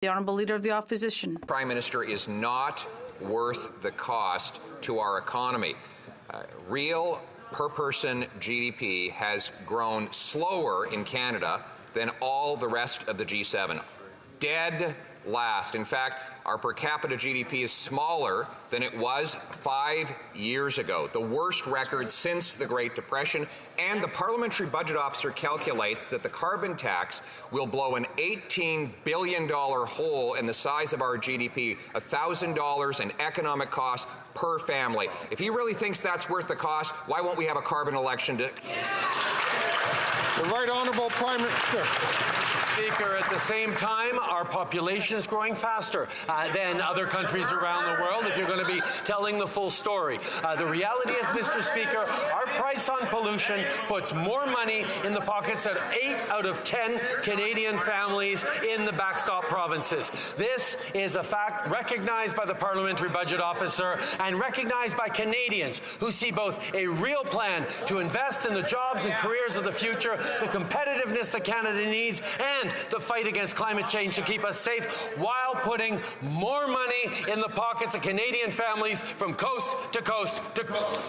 The Honourable Leader of the Opposition. Prime Minister is not worth the cost to our economy. Real per-person GDP has grown slower in Canada than all the rest of the G7. Dead last. In fact, our per capita GDP is smaller than it was 5 years ago, the worst record since the Great Depression, and the Parliamentary Budget Officer calculates that the carbon tax will blow an $18 billion hole in the size of our GDP, $1,000 in economic cost per family. If he really thinks that's worth the cost, why won't we have a carbon election? The Right Honourable Prime Minister. Speaker, at the same time, our population is growing faster than other countries around the world, if you're going to be telling the full story. The reality is, Mr. Speaker, our price on pollution puts more money in the pockets of 8 out of 10 Canadian families in the backstop provinces. This is a fact recognized by the Parliamentary Budget Officer and recognized by Canadians who see both a real plan to invest in the jobs and careers of the future, the competitiveness that Canada needs, and the fight against climate change to keep us safe while putting more money in the pockets of Canadian families from coast to coast to coast.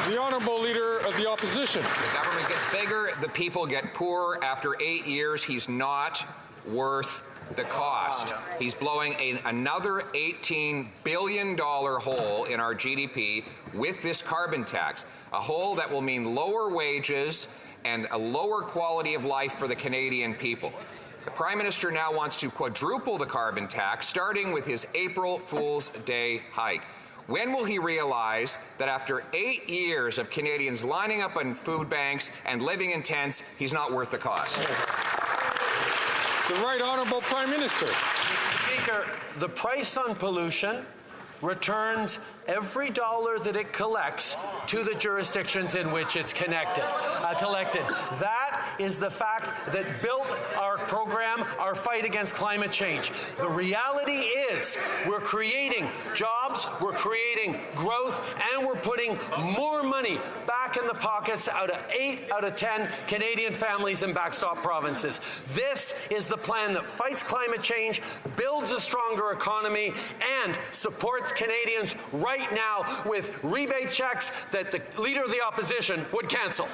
The Honourable Leader of the Opposition. The government gets bigger, the people get poorer. After 8 years, he's not worth the cost. He's blowing another $18 billion hole in our GDP with this carbon tax, a hole that will mean lower wages and a lower quality of life for the Canadian people. The Prime Minister now wants to quadruple the carbon tax, starting with his April Fool's Day hike. When will he realize that after 8 years of Canadians lining up in food banks and living in tents, he's not worth the cost? The Right Honourable Prime Minister. Mr. Speaker, the price on pollution returns every dollar that it collects to the jurisdictions in which it's collected. That is the fact that built our program, our fight against climate change. The reality is we're creating jobs, we're creating growth, and we're putting more money back in the pockets out of 8 out of 10 Canadian families in backstop provinces. This is the plan that fights climate change, builds a stronger economy, and supports Canadians right now with rebate checks that the Leader of the Opposition would cancel.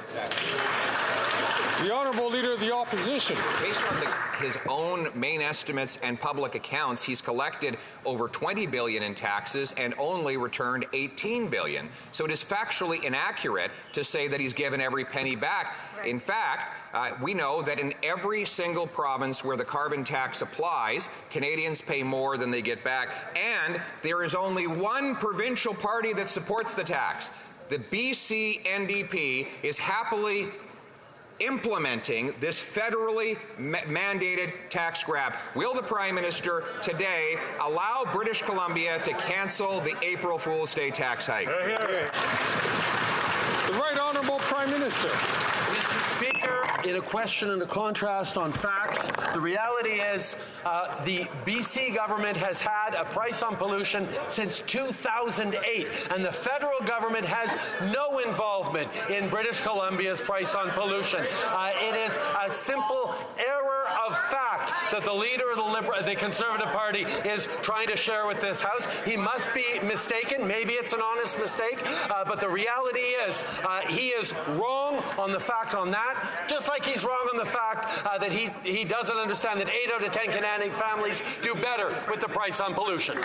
The Honourable Leader of the Opposition. Based on his own main estimates and public accounts, he's collected over $20 billion in taxes and only returned $18 billion. So it is factually inaccurate to say that he's given every penny back. In fact, we know that in every single province where the carbon tax applies, Canadians pay more than they get back, and there is only one provincial party that supports the tax. The BC NDP is happily implementing this federally mandated tax grab. Will the Prime Minister today allow British Columbia to cancel the April Fool's Day tax hike? The Right Honourable Prime Minister. Mr. Speaker, in a question and a contrast on facts, the reality is the BC government has had a price on pollution since 2008, and the federal government has no involvement in British Columbia's price on pollution. It is a simple error of fact that the Leader of the Conservative Party is trying to share with this House. He must be mistaken. Maybe it's an honest mistake, but the reality is he is wrong on the fact on that, just like he's wrong on the fact that he doesn't understand that 8 out of 10 Canadian families do better with the price on pollution.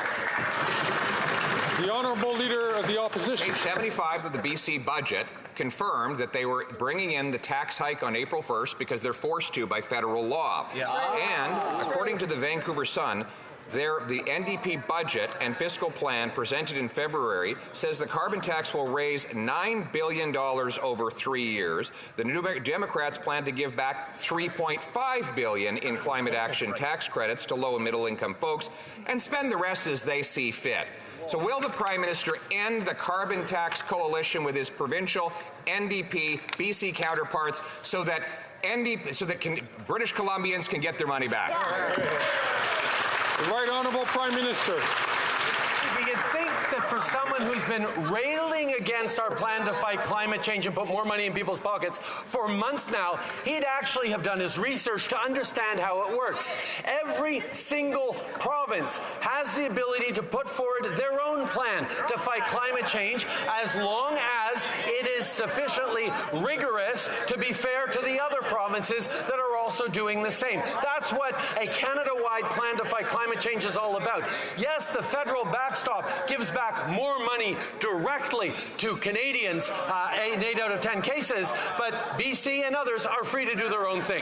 The Honourable Leader of the Opposition. Page 75 of the BC budget confirmed that they were bringing in the tax hike on April 1st because they're forced to by federal law. And according to the Vancouver Sun, the NDP budget and fiscal plan presented in February says the carbon tax will raise $9 billion over 3 years. The New Democrats plan to give back $3.5 billion in climate action tax credits to low and middle income folks and spend the rest as they see fit. So will the Prime Minister end the carbon tax coalition with his provincial NDP BC counterparts so that British Columbians can get their money back? The Right Honourable Prime Minister. You'd think that for someone who's been railing against our plan to fight climate change and put more money in people's pockets for months now, he'd actually have done his research to understand how it works. Every single province has the ability to put forward their own plan to fight climate change as long as it is sufficiently rigorous to be fair to the other provinces that are also doing the same. That's what a Canada-wide plan to fight climate change is all about. Yes, the federal backstop gives back more money directly to Canadians in 8 out of 10 cases, but BC and others are free to do their own thing.